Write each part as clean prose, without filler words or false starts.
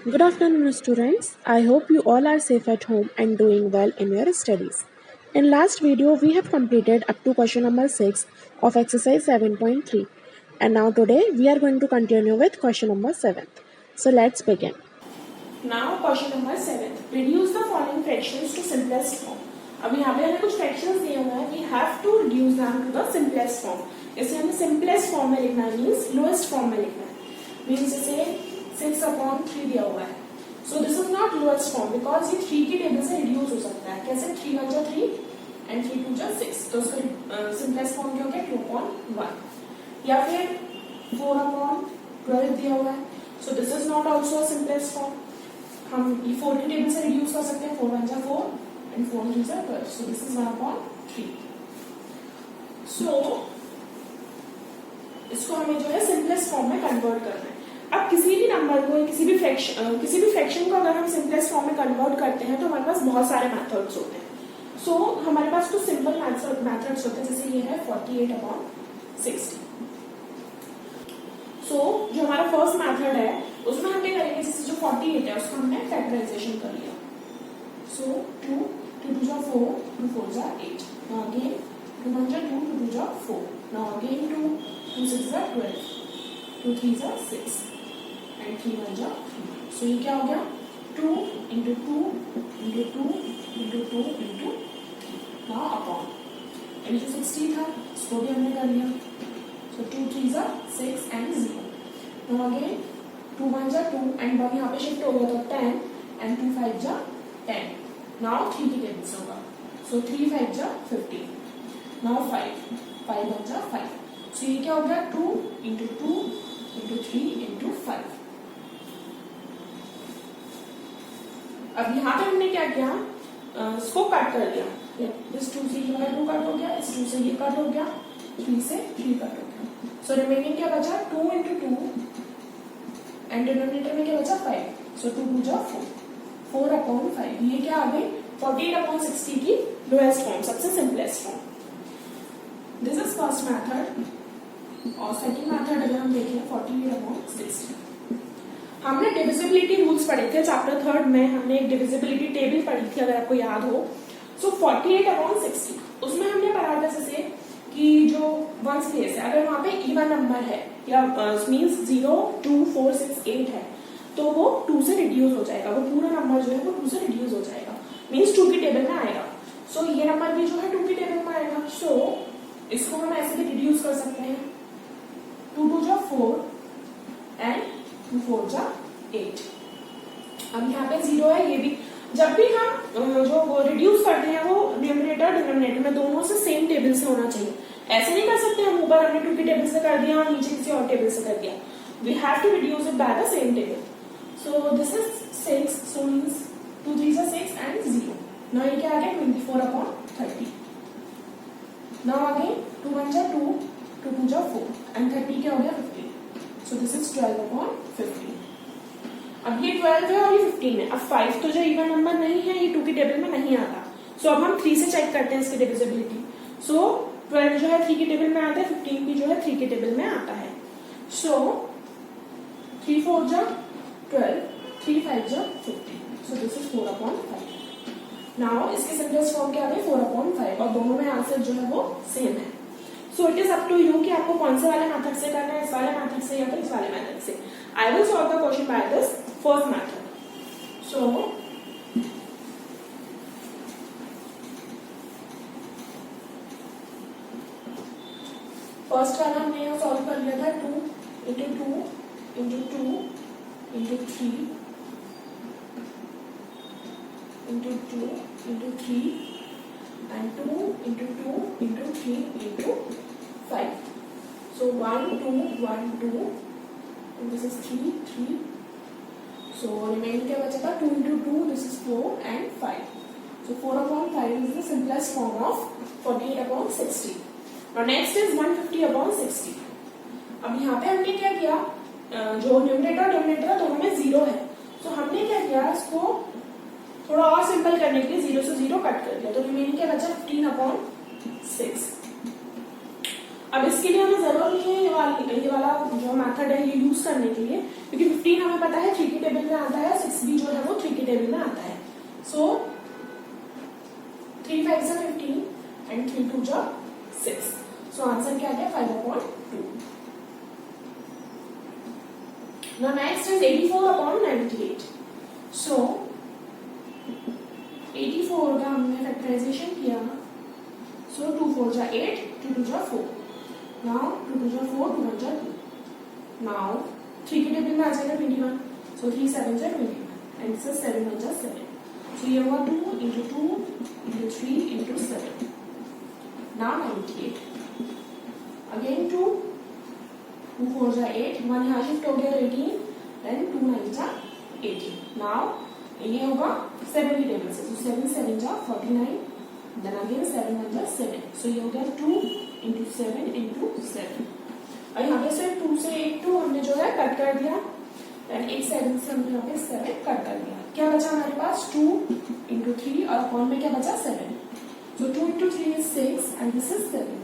Good afternoon, students. I hope you all are safe at home and doing well in your studies. In last video, we have completed up to question number 6 of exercise 7.3. And now today, we are going to continue with question number 7. So let's begin. Now question number 7. Reduce the following fractions to simplest form. अब यहाँ पे हमें कुछ fractions दिए हुए हैं. We have to reduce them to the simplest form. इसे हमें simplest form में लिखना है, means lowest form में लिखना है. Means इसे 6/3 दिया हुआ है. So this is not lowest form because ये 3 की टेबल से reduce हो सकता है. कैसे? 3 1 जा 3 and 3 2 जा 6. तो उसका simplest form क्या हो गया? 2/1. या फिर 4/12 दिया हुआ है. So this is not also a simplest form. हम 4 की टेबल से रिड्यूस कर सकते हैं. 4 1 जा 4 and 4 3 जा 12. So this is 1/3. So इसको हमें जो है सिंपलेस्ट फॉर्म में कन्वर्ट करना है. अब किसी भी नंबर को किसी भी फ्रैक्शन को अगर हम सिंपलेस्ट फॉर्म में कन्वर्ट करते हैं तो हमारे पास बहुत सारे मेथड्स होते हैं. सो हमारे पास कुछ सिंपल मेथड्स होते हैं. जैसे ये है 48/60. सो जो हमारा फर्स्ट मेथड है उसमें हम क्या करेंगे, जैसे जो 48 है उसका हमने फैक्टराइजेशन कर लिया. सो 2 2 जा 4 2 4 जा 8. नाउ अगेन 2 1 जा 2 2 जा 4. नाउ अगेन 2 2 6 जा 12 2 3 जा 6 and 3 1 जा 3. सो ये क्या हो गया, 2 into 2 into 2 into 2 into 3. Now upon ये जो 60 था इसको भी हमने कर लिया. So 2 3 जा 6 and 0. Now again 2 1 जा 2 and 1 यहाँ पे शिफ्ट हो गया तो 10 and 2 5 जा 10. Now 3 की टेबल से होगा. So 3 5 जा 15. Now 5 1 जा 5. So ये क्या हो गया, 2 into 2 into 3 into 5. अब यहाँ पे हमने क्या किया, इसको कट कर दिया. इस 2 से ये 2 कट हो गया, इस 2 से ये कट हो गया, 3 से 3 कट हो गया. सो रिमेनिंग क्या बचा, 2 into 2 एंड डिनोमिनेटर में क्या बचा 5. सो 2 2 जा 4 4/5. ये क्या आ गई 48/60 की लोएस्ट फॉर्म, सबसे simplest form. This is first method. और सेकंड मेथड अगर हम देखें 48/60. हमने डिविजिबिलिटी रूल्स पढ़े थे चैप्टर 3 में. हमने एक डिविजिबिलिटी टेबल पढ़ी थी अगर आपको याद हो. सो 48/60 उसमें हमने पढ़ा था जैसे कि जो वंस प्लेस है अगर वहां पे इवन नंबर है या मीन्स 0 2 4 6 8 है तो वो 2 से रिड्यूस हो जाएगा. वो पूरा नंबर जो है वो 2 से रिड्यूस हो जाएगा, मीन्स 2 की टेबल में आएगा. सो ये नंबर भी जो है 2 की टेबल में आएगा. सो इसको हम ऐसे भी रिड्यूस कर सकते हैं. 2 2 जा 4 एंड 2 4 जा 8. अब यहाँ पे 0 है. ये भी जब भी हम जो वो रिड्यूस करते हैं वो न्यूमरेटर डिनोमिनेटर में दोनों से सेम टेबल से होना चाहिए. ऐसे नहीं कर सकते हम ऊपर हमने 2 की टेबल से कर दिया और नीचे किसी और टेबल से कर दिया. We have to reduce it by the same table. So this is 6. So means 2 3 जा 6 एंड 0. नाउ ये क्या आ गया 24/30. नाउ अगेन 2 1 जा 2 2 2 जा 4 एंड 30 क्या हो गया 15. सो दिस इज 12/15. अब ये 12 है और ये 15 है. अब 5 तो जो इवन नंबर नहीं है ये 2 की टेबल में नहीं आता. सो अब हम 3 से चेक करते हैं इसकी डिविजिबिलिटी. सो 12 जो है 3 की टेबल में आता है, 15 भी जो है 3 की टेबल में आता है. सो 3 4 जा 12 3 5 जा 15. सो दिस इज 4/5. नाउ इसके सिंपलेस्ट फॉर्म क्या आ गई 4/5 और दोनों में आंसर जो है वो सेम है. So it is up to you कि आपको कौन से वाले मेथड से करना है, इस वाले मेथड से या फिर इस वाले मेथड से. I will solve the question by this first method. So first वाला हमने यहाँ सॉल्व कर लिया था. 2 into 2 into 2 into 3 into 2 into 3 and 2 into 2 into 3 into 5. So 1 2 1 2 and this is 3 3. So remaining क्या बचा था 2 into 2 this is 4 and 5. So 4/5 is the simplest form of 48/60. Now next is 150/60. अब यहाँ पे हमने क्या किया, जो न्यूमरेटर डिनोमिनेटर दोनों में 0 है. तो हमने क्या किया, इसको थोड़ा और सिंपल करने के लिए 0 से 0 कट कर दिया. तो रिमेनिंग क्या बचा 15/6. अब इसके लिए हमें जरूरत नहीं है ये वाला जो मेथड है ये यूज करने के लिए, क्योंकि 15 हमें पता है 3 की टेबल में आता है, 6 भी जो है वो 3 की टेबल में आता है। सो 3 5 से 15 एंड 3 2 जा 6। सो आंसर क्या है 5/2। Now next is 84/98। सो 84 का हमने फैक्टराइजेशन किया। सो 2 4 जा 8, 2 2 जा 4। नाउ 2 2 जा 4, 2 1 जा 2। नाउ 3 की टेबल में आ जाएगा 21। सो 3 7 जा 21 एंड दिस इज 7 1 जा 7। सो ये हुआ 2 into 2 into 3 into 7। Now 98। Again 2 2 4 जा 8, 1 यहाँ शिफ्ट हो गया 18, then 2 9 जा 18। Now ये होगा 7 की टेबल से। So 7 7 जा 49, then again 7 1 जा 7। So ये हो गया 2 into 7 into 7। और यहाँ पे से 2 से 8 2 हमने जो है कट कर दिया, then 8 7 से हमने यहाँ पे 7 कट कर दिया। क्या बचा हमारे पास 2 into 3 और अपॉन में क्या बचा 7। So 2 into 3 is 6 and this is 7।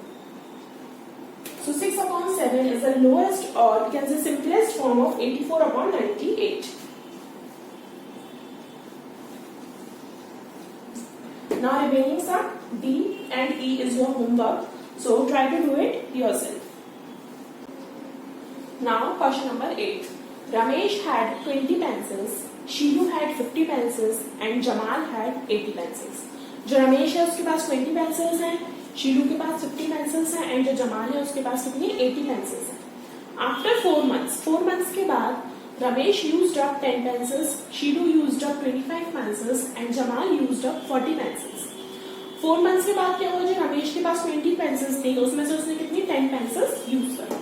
So 6/7 is the lowest or we can say simplest form of 84/98। Now remaining some D and E is your homework. So try to do it yourself. Now question number 8. Ramesh had 20 pencils, Shilu had 50 pencils and Jamal had 80 pencils. जो रमेश है उसके पास 20 pencils हैं, शीलू के पास 50 pencils हैं and जो जमाल है उसके पास कितनी 80 पेंसिल्स हैं। आफ्टर 4 months के बाद Ramesh used up 10 pencils, शीलू used up 25 pencils and Jamal used up 40 pencils. 4 months के बाद क्या हुआ, जो रमेश के पास 20 पेंसिल्स थी उसमें से उसने कितनी 10 पेंसिल्स यूज करी।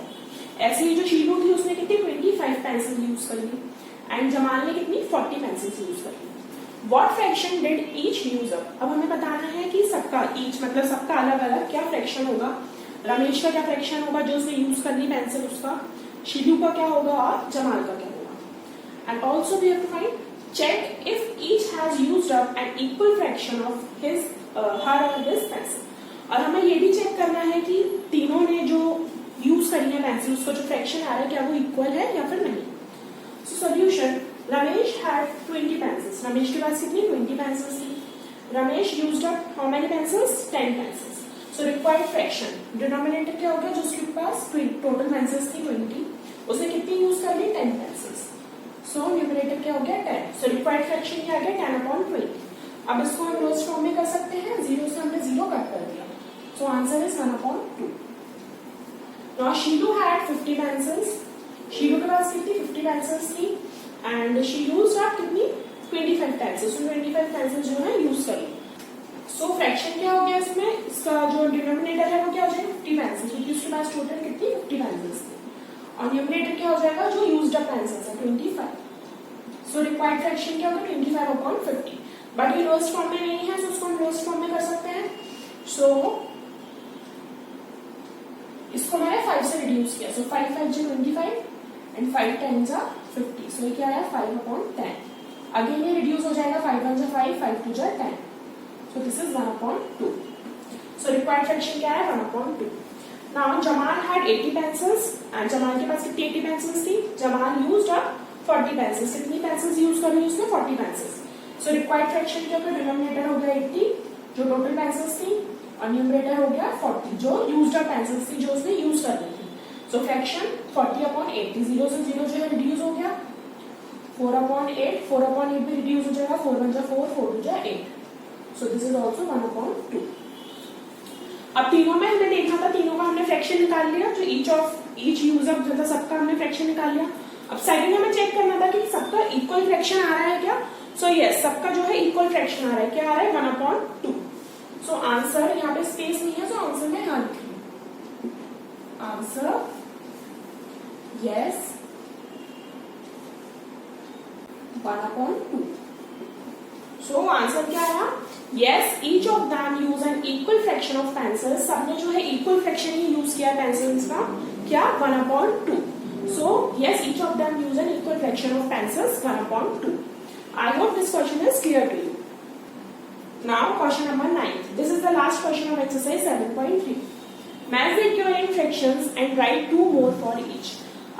ऐसे ही जो शीलू थी उसने कितनी 25 पेंसिल यूज करी एंड जमाल ने कितनी 40 पेंसिल्स यूज करी। What fraction did each use up? अब हमें बताना है कि सबका each मतलब सबका अलग अलग क्या फ्रैक्शन होगा। रमेश का क्या फ्रैक्शन होगा जो उसने यूज करनी पेंसिल उसका, शीलू का क्या होगा और जमाल का क्या होगा। And also we have to find check if each has used up an equal fraction of his her और हिज पेंसिल। और हमें ये भी चेक करना है कि तीनों ने जो यूज करी है पेंसिल उसका जो फ्रैक्शन आ रहा है क्या वो इक्वल है या फिर नहीं। So solution, Ramesh had 20 pencils। Ramesh के पास कितनी 20 pencils थी। Ramesh used up how many pencils? 10 pencils। So required fraction, denominator क्या हो गया जो उसके पास total pencils थी 20, उसने कितनी यूज कर ली 10 pencils। So numerator क्या हो गया 10। So required fraction क्या आ गया 10/20। अब इसको हम रोज फॉर्म में कर सकते हैं, 0 से हमने 0 कट कर दिया। So answer is 1/2। Now Shilu had 50 pencils। शीलू के पास कितनी 50 पेंसिल्स थी एंड शी यूज्ड अप कितनी 25 पेंसिल्स। 25 पेंसिल जो है यूज करी। सो फ्रैक्शन क्या हो गया इसमें, इसका जो डिनोमिनेटर है वो क्या हो जाएगा 50 पेंसिल्स, क्योंकि उसके पास टोटल कितनी 50 पेंसिल्स थी और न्यूमरेटर क्या हो जाएगा जो यूज्ड अप पेंसिल्स है 25। सो रिक्वायर्ड फ्रैक्शन क्या होगा 25/50। बट ये लोएस्ट फॉर्म में नहीं है, तो उसको हम लोएस्ट फॉर्म में कर सकते हैं। सो इसको मैंने 5 से रिड्यूस किया। सो 5 5 जो 25 एंड 5 10 जा 50। सो ये क्या है 5/10। अगेन ये रिड्यूस हो जाएगा 5 1 जा 5, 5 2 जा 10। सो this is 1/2। So required fraction क्या है 1/2। Now Jamal had 80 pencils and Jamal के पास कितनी 80 पेंसिल्स थी। Jamal used up 40 pencils. कितनी पेंसिल्स यूज कर रही है उसने 40 पेंसिल्स। सो रिक्वायर्ड फ्रैक्शन क्या होगा, डिनोमिनेटर हो गया 80 जो टोटल पेंसिल्स थी और न्यूमरेटर हो गया 40 जो यूज्ड अप पेंसिल्स थी जो उसने यूज कर ली थी। सो फ्रैक्शन 40/80, 0 से 0 जो है रिड्यूस हो गया 4/8, 4/8 भी रिड्यूस हो जाएगा 4 1 जा 4, 4 2 जा 8। सो दिस इज ऑल्सो 1/2। अब तीनों में हमने देखा था, तीनों का हमने फ्रैक्शन निकाल लिया, जो ईच यूज अप मतलब सबका हमने फ्रैक्शन निकाल लिया। अब सेकंड हमें चेक करना था कि सबका इक्वल फ्रैक्शन आ रहा है क्या। सो यस, सबका जो है इक्वल फ्रैक्शन आ रहा है। क्या आ रहा है 1/2। सो आंसर, यहाँ पे स्पेस नहीं है तो आंसर में यहाँ लिखिए आंसर यस 1/2। सो आंसर क्या आया, yes each of them use an equal fraction of pencils. सबने जो है इक्वल फ्रैक्शन ही यूज किया पेंसिल्स का, क्या 1/2। So yes each of them use an equal fraction of pencils 1/2। I hope this question is clear to you. Now question number 9. This is the last question of exercise 7.3. Match the equivalent fractions and right 2 more for each.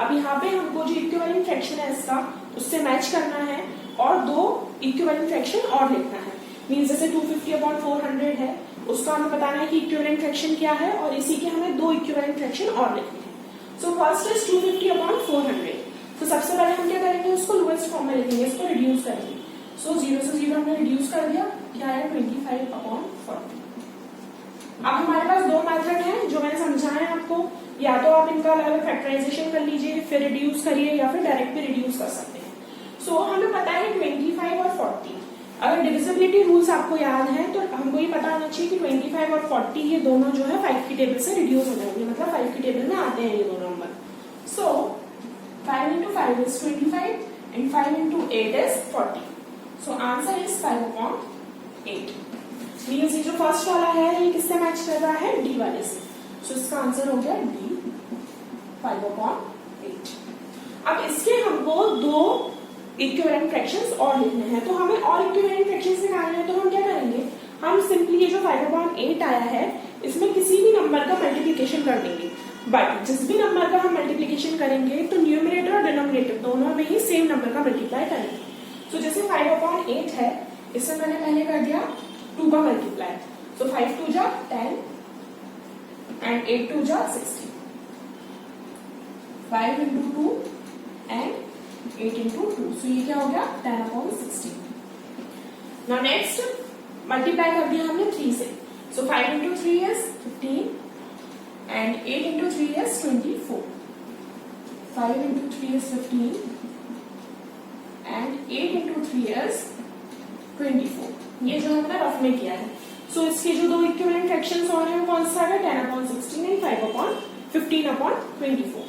अब यहाँ पे हमको जो equivalent fraction है इसका उससे match करना है और 2 इक्विवेलेंट फ्रैक्शन और लिखना है। मींस जैसे 250/400 है, उसका हमें बताना है कि इक्विवेलेंट फ्रैक्शन क्या है और इसी के हमें 2 इक्विवेलेंट फ्रैक्शन और लिखने हैं। So first is 250/400। तो सबसे पहले हम क्या करेंगे, उसको लोएस्ट फॉर्म में लिखेंगे, इसको रिड्यूस करेंगे। सो 0 से 0 हमने रिड्यूस कर दिया, क्या है 25/40। अब हमारे पास 2 मेथड हैं जो मैंने समझाया है आपको। या तो आप इनका अलग अलग फैक्टराइजेशन कर लीजिए, फिर रिड्यूस करिए, या फिर डायरेक्ट भी रिड्यूस कर सकते हैं। सो हमें पता है 25 और 40। अगर डिविजिबिलिटी रूल्स आपको याद है तो हमको ये पता होना चाहिए कि 25 और 40 ये दोनों जो है 5 की टेबल से रिड्यूस हो जाएंगे, मतलब 5 की टेबल में आते हैं ये दोनों number. So 5 into 5 is 25 and 5 into 8 is 40. So answer is 5/8. Means ये जो फर्स्ट वाला है ये किससे मैच कर रहा है, डी वाले से। सो इसका आंसर हो गया डी 5/8। अब इसके हमको 2 इक्विवेलेंट फ्रैक्शंस और लिखने हैं, तो हमें और इक्विवेलेंट फ्रैक्शंस निकालने हैं। तो हम क्या करेंगे, हम सिंपली ये जो 5/8 आया है इसमें किसी भी नंबर का मल्टीप्लीकेशन कर देंगे। बट जिस भी नंबर का हम मल्टीप्लीकेशन करेंगे तो न्यूमरेटर और डिनोमिनेटर दोनों में ही सेम नंबर का मल्टीप्लाई करेंगे। तो जैसे 5/8 है, इसमें मैंने पहले कर दिया 2 का मल्टीप्लाई। सो 5 2 जा 10 एंड 8 2 जा 16। 5 into 2 and 8 into 2। सो ये क्या हो गया 10/16। नाउ नेक्स्ट मल्टीप्लाई कर दिया हमने 3 से। सो 5 into 3 is 15 and 8 into 3 is 24। 5 into 3 is 15 and 8 into 3 is 24। ये जो हमने रफ में किया है। सो इसके जो 2 इक्विवेलेंट फ्रैक्शंस और हैं कौन सा है, 10/16 एंड 5/15/24।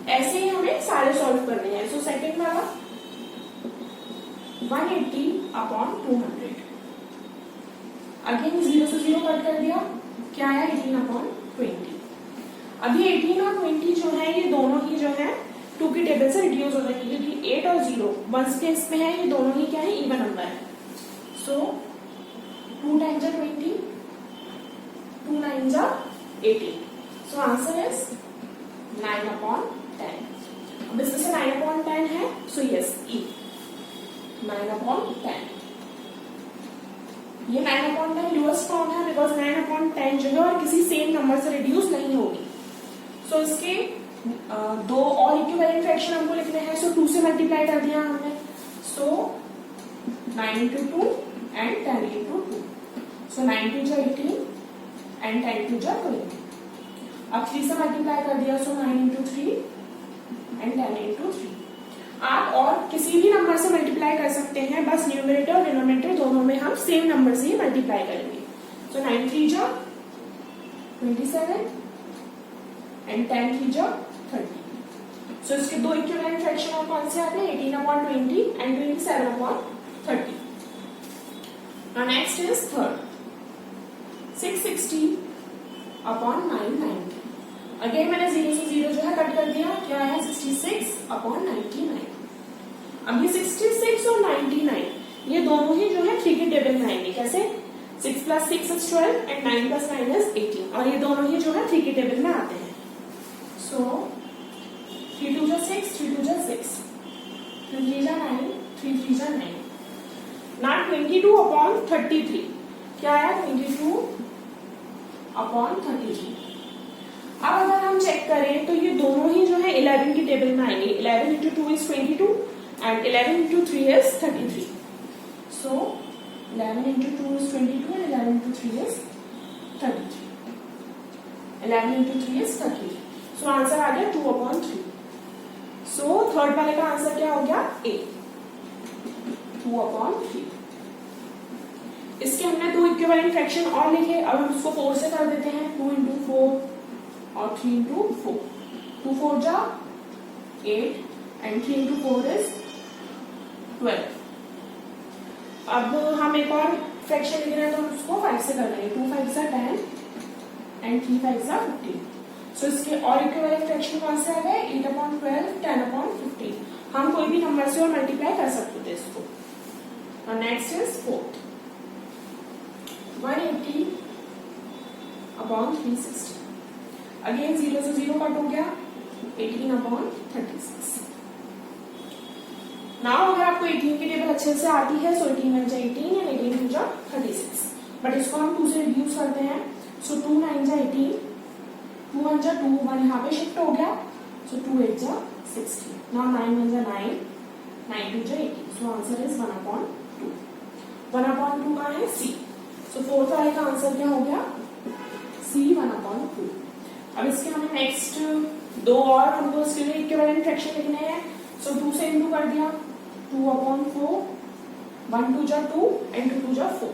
ऐसे ही हमें सारे सॉल्व करने हैं। सो सेकंड वाला 180/200। अगेन 0 से 0 कट कर दिया, क्या है 18/20। अभी 18 और 20 जो है ये दोनों ही जो है 2 की टेबल से रिड्यूस हो जाएंगे, क्योंकि 8 और 0 वंस केस में है, ये दोनों ही क्या है इवन नंबर है। सो 2 times 20, 2 9s 18। So answer is 9/10। अब इसमें से 9/10 है, सो यस ई 9/10। ये 9/10 लोएस्ट फॉर्म है बिकॉज 9/10 जो है और किसी सेम नंबर से रिड्यूस नहीं होगी। सो इसके 2 और इक्विवेलेंट फ्रैक्शन हमको लिखने हैं। सो 2 से मल्टीप्लाई कर दिया हमने। सो 9 into 2 and 10 into 2। सो 9 2 जा 18 and 10 2 जा 20। अब 3 से मल्टीप्लाई कर दिया। सो 9 into 3 and 10 into 3। आप और किसी भी नंबर से मल्टीप्लाई कर सकते हैं, बस न्यूमरेटर और डिनोमिनेटर दोनों में हम सेम नंबर से ही मल्टीप्लाई करेंगे। सो 9 3 जा 27 एंड 10 3 जा 30। सो इसके 2 इक्विवेलेंट फ्रैक्शन और कौन से आते हैं, 18/20 and 27/30। Now next is third 660/990। Again मैंने 0 से 0 जो है कट कर दिया, क्या है 66/99। अब ये 66 और 99 ये दोनों ही जो है 3 की टेबल में आएंगे। कैसे, 6 + 6 is 12 and 9 + 9 is 18। और ये दोनों ही जो है 3 की टेबल में आते हैं। सो 3 2 जा 6, 3 2 जा 6, 3 3 जा 9, 3 3 जा 9। ना 22/33 क्या है 22/33। अब अगर हम चेक करें तो ये दोनों ही जो है 11 की टेबल में आएंगे। 11 into 2 is 22 and 11 into 3 is 33। So 11 into 2 is 22 and 11 into 3 is 33। 11 into 3 is 33। So answer आ गया 2/3। So थर्ड वाले का आंसर क्या हो गया, A 2/3। इसके हमने 2 इक्विवेलेंट फ्रैक्शन और लिखे। अब हम उसको 4 से कर देते हैं। 2 into 4 और 3 into 4। 2 4 जा 8 and 3 into 4 is 12। अब हम एक और फ्रैक्शन लिख रहे हैं तो हम उसको 5 से कर लेंगे। 2 5 जा 10 and 3 5 जा 15। सो इसके और इक्विवेलेंट फ्रैक्शन कौन से आ गए, 8/12, 10/15। हम कोई भी नंबर से और मल्टीप्लाई कर सकते थे इसको। Next is fourth 180 upon 360. Again 0 से 0 कट हो गया, 18 अपॉन 36. नाउ अगर आपको 18 की टेबल अच्छे से आती है, सो 18 1 जा 18 एंड 18 2 जा 36. बट इसको हम 2 से रिड्यूस करते हैं. सो 2 9 जा 18, 2 1 जा 2, 1 यहाँ पे शिफ्ट हो गया. सो 2 8 जा 16. नाउ 9 1 जा 9, 9 2 जा 18. So answer is 1 upon 2. 1 upon 2 कहाँ है? C. सो फोर्थ वाले का आंसर क्या हो गया? C 1 upon 2. अब इसके हमें नेक्स्ट दो और हमको इसके लिए इक्विवेलेंट फ्रैक्शन लिखने हैं. सो 2 से इंटू कर दिया, 2 अपॉन 4, 1 2 जा 2 एंड 2 2 जा 4.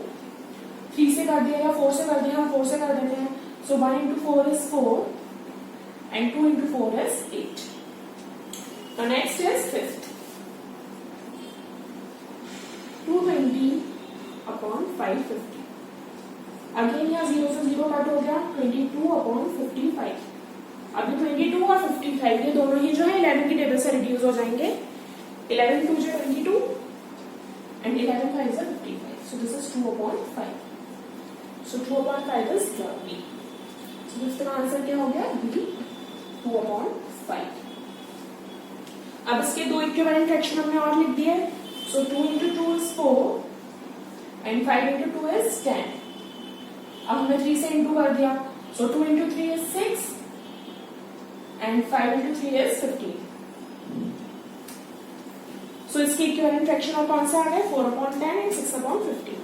3 से कर दिया या 4 से कर दिया, हम 4 से कर देते हैं. सो 1 into 4 is 4 and 2 into 4 is 8. Now next is fifth. 220 upon 550. Again यहाँ 0 से 0 कट हो गया, 22 अपॉन 55. अभी 22 और 55 ये दोनों ही जो है 11 की टेबल से रिड्यूस हो जाएंगे. 11 2 जो 22 and 11 5 is 55. So this is 2 upon 5. So 2 upon 5 is B. So इसका आंसर क्या हो गया? B 2 upon 5. अब इसके दो इक्विवेलेंट फ्रैक्शन हमने और लिख दिए. So 2 into 2 is 4 and 5 into 2 is 10. अब हमने 3 से इंटू कर दिया. So 2 into 3 is 6 and 5 into 3 is 15. So इसके इक्विवेलेंट फ्रैक्शन और कौन सा आ गए? 4 upon 10 and 6 upon 15.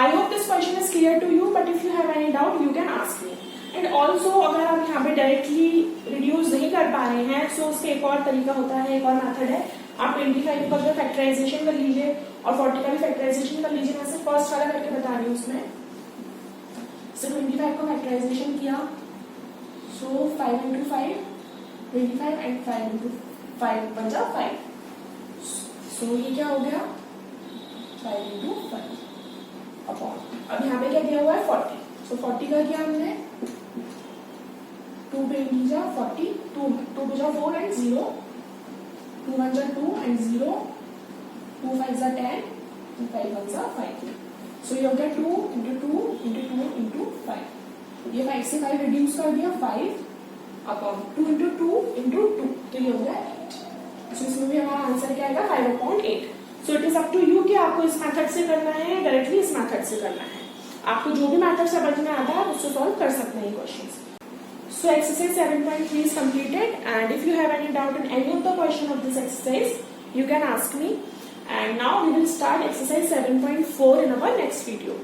I hope this question is clear to you, but if you have any doubt, you can ask me. And also अगर आप यहाँ पे directly reduce नहीं कर पा रहे हैं, सो उसके एक और तरीका होता है, एक और मेथड है. आप 25 का फैक्टराइजेशन कर लीजिए और 40 का भी फैक्टराइजेशन कर लीजिए. मैं सिर्फ फर्स्ट वाला करके बता रही हूँ उसमें. सो 25 को फैक्टराइजेशन किया, सो 5 इंटू 5 25 एंड 5 इंटू 5 बन जा 5. सो ये क्या हो गया? 5 इंटू 5 अपॉन, अब यहाँ पे क्या दिया हुआ है? 40. सो 40 का किया हमने 2 पे जा 40, 2 पे जा 4 एंड 0, 2 1 जा 2 एंड 0, 2 5 जा 10 एंड 5 1 जा 5. सो ये हो गया 2 इंटू 2 इंटू 2 इंटू 5. ये 5 से 5 रिड्यूस कर दिया, 5 अपॉन 2 इंटू 2 इंटू 2, तो ये हो गया 8. सो इसमें भी हमारा आंसर क्या आएगा? 5 upon 8. So it is up to you कि आपको इस मेथड से करना है, डायरेक्टली इस मेथड से करना है. आपको जो भी मेथड समझ में आता है उससे सॉल्व कर सकते हैं questions. So exercise 7.3 is completed, and if you have any doubt in any of the question of this exercise, you can ask me. And now we will start exercise 7.4 in our next video.